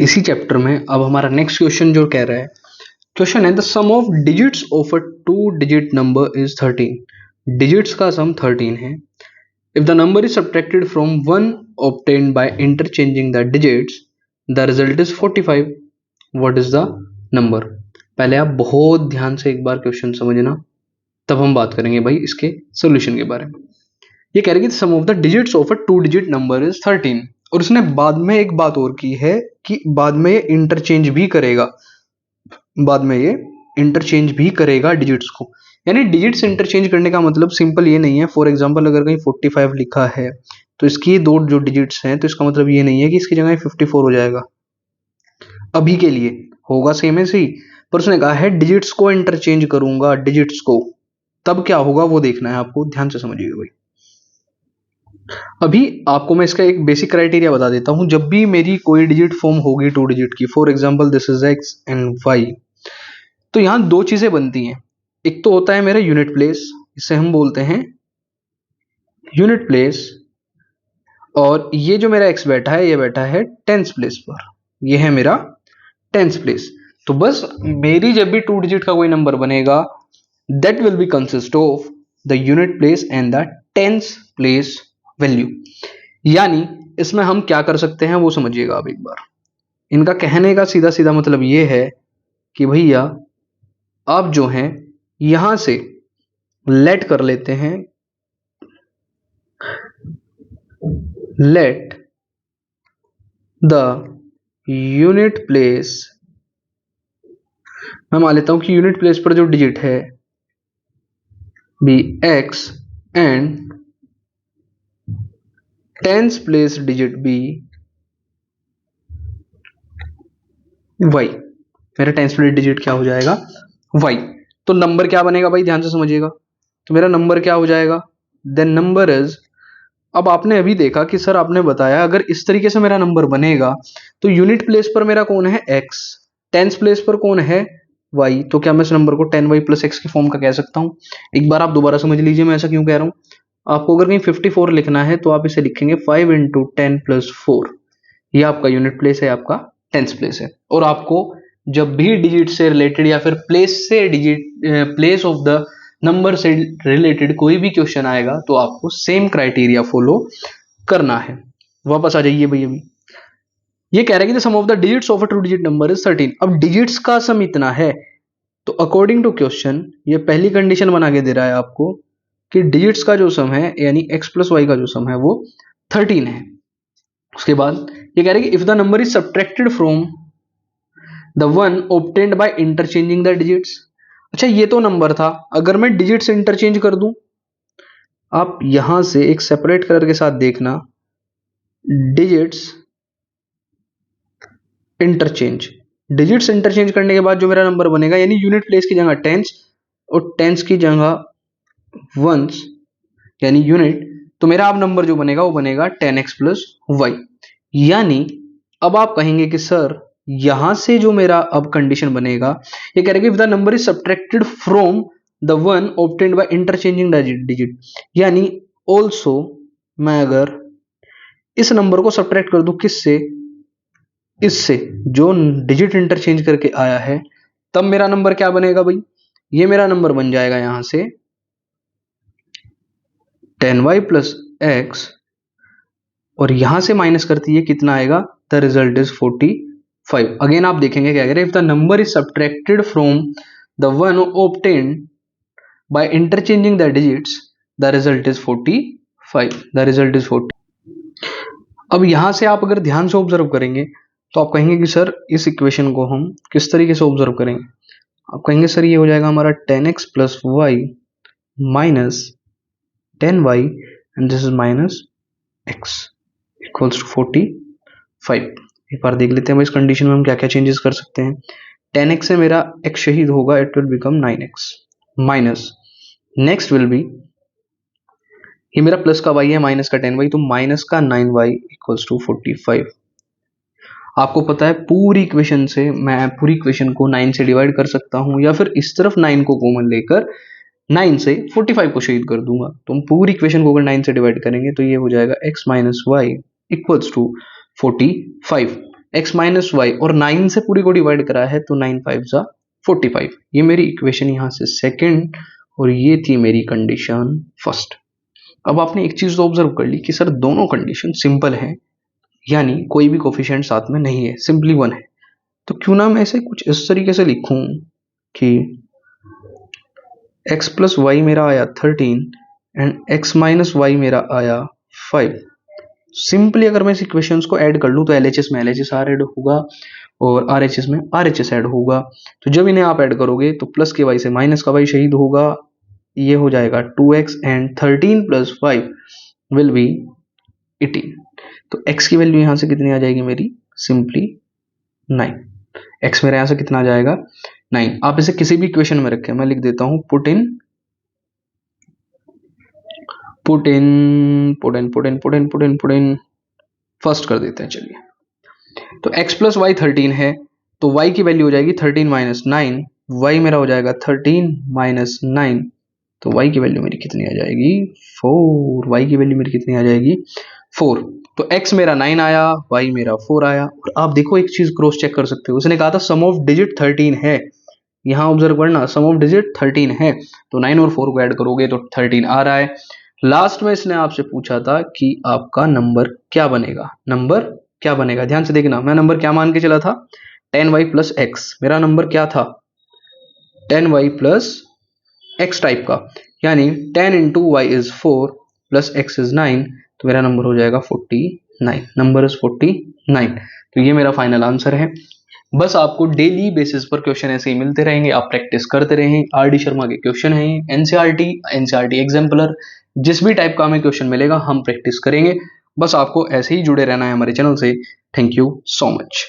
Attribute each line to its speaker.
Speaker 1: इसी चैप्टर में अब हमारा नेक्स्ट क्वेश्चन जो कह रहा है, क्वेश्चन है the sum of digits of a 2 digit number is 13। Digits का सम 13 है। If the number is subtracted from 1 obtained by interchanging the digits, the result is 45. What is the number? पहले आप बहुत ध्यान से एक बार क्वेश्चन समझना, तब हम बात करेंगे भाई इसके सोल्यूशन के बारे में। ये कह रहे कि sum of the digits of a 2 digit number is 13, और उसने बाद में एक बात और की है कि बाद में ये इंटरचेंज भी करेगा, बाद में ये इंटरचेंज भी करेगा डिजिट्स को। यानी डिजिट्स इंटरचेंज करने का मतलब सिंपल ये नहीं है, फॉर एग्जांपल अगर कहीं 45 लिखा है तो इसकी दो जो डिजिट्स हैं तो इसका मतलब ये नहीं है कि इसकी जगह 54 हो जाएगा। अभी के लिए होगा सेम ऐसे ही, पर उसने कहा है डिजिट्स को इंटरचेंज करूंगा डिजिट्स को, तब क्या होगा वो देखना है आपको, ध्यान से समझिएगा भाई। अभी आपको मैं इसका एक बेसिक क्राइटेरिया बता देता हूं। जब भी मेरी कोई डिजिट फॉर्म होगी 2 डिजिट की, for example this is x and y, तो यहां दो चीजें बनती हैं। एक तो होता है मेरा यूनिट प्लेस, इसे हम बोलते हैं यूनिट प्लेस, और ये जो मेरा x बैठा है ये बैठा है टेंस प्लेस पर, ये है मेरा टेंस प्लेस। तो बस मेरी जब भी 2 डिजिट का कोई नंबर बनेगा that will be consist of the unit place and the tens place value. यानी इसमें हम क्या कर सकते हैं वो समझिएगा आप एक बार। इनका कहने का सीधा सीधा मतलब ये है कि भैया आप जो हैं यहां से लेट कर लेते हैं, लेट द यूनिट प्लेस, मैं मान लेता हूं कि यूनिट प्लेस पर जो डिजिट है be x and tens place digit be y। मेरा टेंस प्लेस डिजिट क्या हो जाएगा y। तो नंबर क्या बनेगा भाई, ध्यान से समझिएगा। तो मेरा नंबर क्या हो जाएगा, देन नंबर इज, अब आपने अभी देखा कि सर आपने बताया अगर इस तरीके से मेरा नंबर बनेगा तो यूनिट प्लेस पर मेरा कौन है x, टेंस प्लेस पर कौन है y, तो क्या मैं इस नंबर को 10y प्लस x के फॉर्म का कह सकता हूं। एक बार आप दोबारा समझ लीजिए मैं ऐसा क्यों कह रहा हूं। आपको अगर कहीं 54 लिखना है तो आप इसे लिखेंगे 5 इंटू 10 प्लस 4, ये आपका यूनिट प्लेस है, आपका टेंस प्लेस है। और आपको जब भी डिजिट से रिलेटेड या फिर प्लेस से digit place of the number से रिलेटेड कोई भी क्वेश्चन आएगा तो आपको सेम क्राइटेरिया फॉलो करना है। वापस आ जाइए भाई। अभी ये कह रहा है कि sum of the digits of a 2 digit number is 13। अब डिजिट्स का सम इतना है तो अकॉर्डिंग टू क्वेश्चन ये पहली कंडीशन बना के दे रहा है आपको कि डिजिट्स का जो सम है यानी x प्लस वाई का जो सम है वो 13 है। उसके बाद ये कह रहे हैं कि if the number is subtracted from the one obtained by interchanging the digits. अच्छा ये तो नंबर था, अगर मैं डिजिट्स इंटरचेंज कर दूं, आप यहां से एक सेपरेट कलर के साथ देखना, डिजिट्स इंटरचेंज, डिजिट्स इंटरचेंज करने के बाद जो मेरा नंबर बनेगा यानी यूनिट प्लेस की जगह टेंस और टेंस की जगह वंस यानी यूनिट, तो मेरा अब नंबर जो बनेगा वो बनेगा 10x प्लस वाई। यानी अब आप कहेंगे कि सर यहां से जो मेरा अब कंडीशन बनेगा, ये कह रहे if the number is subtracted from the one obtained by interchanging the digit, यानी ऑल्सो मैं अगर इस नंबर को सब्ट्रैक्ट कर दूं किससे, इससे जो डिजिट इंटरचेंज करके आया है, तब मेरा नंबर क्या बनेगा भाई, ये मेरा नंबर बन जाएगा यहां से 10y प्लस x, और यहां से माइनस करती है कितना आएगा, द रिजल्ट इज 45। अगेन आप देखेंगे क्या कह रहे हैं, if the number is subtracted from the one obtained by interchanging the digits the result is 45, the result is 40। अब यहां से आप अगर ध्यान से ऑब्जर्व करेंगे तो आप कहेंगे कि सर इस इक्वेशन को हम किस तरीके से ऑब्जर्व करेंगे। आप कहेंगे सर ये हो जाएगा हमारा 10x plus y minus 10y and this is minus x equals to 45। एक बार देख लेते हैं इस कंडीशन में हम क्या क्या चेंजेस कर सकते हैं। 10x से मेरा x शहीद होगा, it will become 9x minus, next will be, ये मेरा प्लस का y है माइनस का 10y, तो माइनस का 9y इक्वल्स टू 45। आपको पता है पूरी इक्वेशन से मैं पूरी इक्वेशन को 9 से डिवाइड कर सकता हूं या फिर इस तरफ 9 को कॉमन लेकर 9 से 45 को शहीद कर दूंगा। तो हम पूरी इक्वेशन को अगर 9 से डिवाइड करेंगे तो ये हो जाएगा x minus y equals to 45। x minus y और 9 से पूरी को डिवाइड करा है तो 9 5 जा 45। ये मेरी इक्वेशन यहाँ से सेकंड और ये थी मेरी कंडीशन फर्स्ट। अब आपने एक चीज तो ऑब्जर्व कर ली कि सर दोनों कंडीशन सिंपल है, यानी कोई भी कोफिशिएंट साथ में नहीं है, सिंपली वन है। तो क्यों ना मैं इसे कुछ इस तरीके से लिखूं कि x प्लस वाई मेरा आया 13 एंड x माइनस वाई मेरा आया 5। सिंपली अगर मैं इस इक्वेशंस को ऐड कर लूं तो LHS में LHS आर ऐड होगा और RHS में RHS ऐड होगा। तो जब इन्हें आप ऐड करोगे तो प्लस के वाई से माइनस का वाई शहीद होगा, ये हो जाएगा 2x and 13 plus 5 will be 18। तो x की वैल्यू यहां से कितनी आ जाएगी मेरी, सिंपली 9। x मेरा यहां से कितना आ जाएगा 9। आप इसे किसी भी इक्वेशन में रखें, मैं लिख देता हूं पुट इन फर्स्ट कर देते हैं। चलिए तो x प्लस वाई 13 है तो y की वैल्यू हो जाएगी 13 माइनस 9, y मेरा हो जाएगा 13 माइनस 9, तो y की वैल्यू मेरी कितनी आ जाएगी 4। y की वैल्यू मेरी कितनी आ जाएगी 4। तो x मेरा 9 आया, y मेरा 4 आया। और आप देखो एक चीज क्रॉस चेक कर सकते हो, उसने कहा था सम ऑफ डिजिट 13 है, यहां ऑब्जर्व करना सम ऑफ डिजिट 13 है, तो 9 और 4 को ऐड करोगे तो 13 आ रहा है। लास्ट में इसने आपसे पूछा था कि आपका नंबर क्या बनेगा, नंबर क्या बनेगा, ध्यान से देखना। मैं नंबर क्या मान के चला था 10y प्लस एक्स, मेरा नंबर क्या था 10y प्लस एक्स टाइप का, यानी 10 into y is 4 plus x is 9, तो मेरा नंबर हो जाएगा 49। Number is 49। तो ये मेरा फाइनल आंसर है। बस आपको डेली बेसिस पर क्वेश्चन ऐसे ही मिलते रहेंगे, आप प्रैक्टिस करते रहें। RD शर्मा के क्वेश्चन हैं, एनसीईआरटी एग्जाम्पलर, जिस भी टाइप का हमें क्वेश्चन मिलेगा हम प्रैक्टिस करेंगे। बस आपको ऐसे ही जुड़े रहना है हमारे चैनल से। Thank you so much.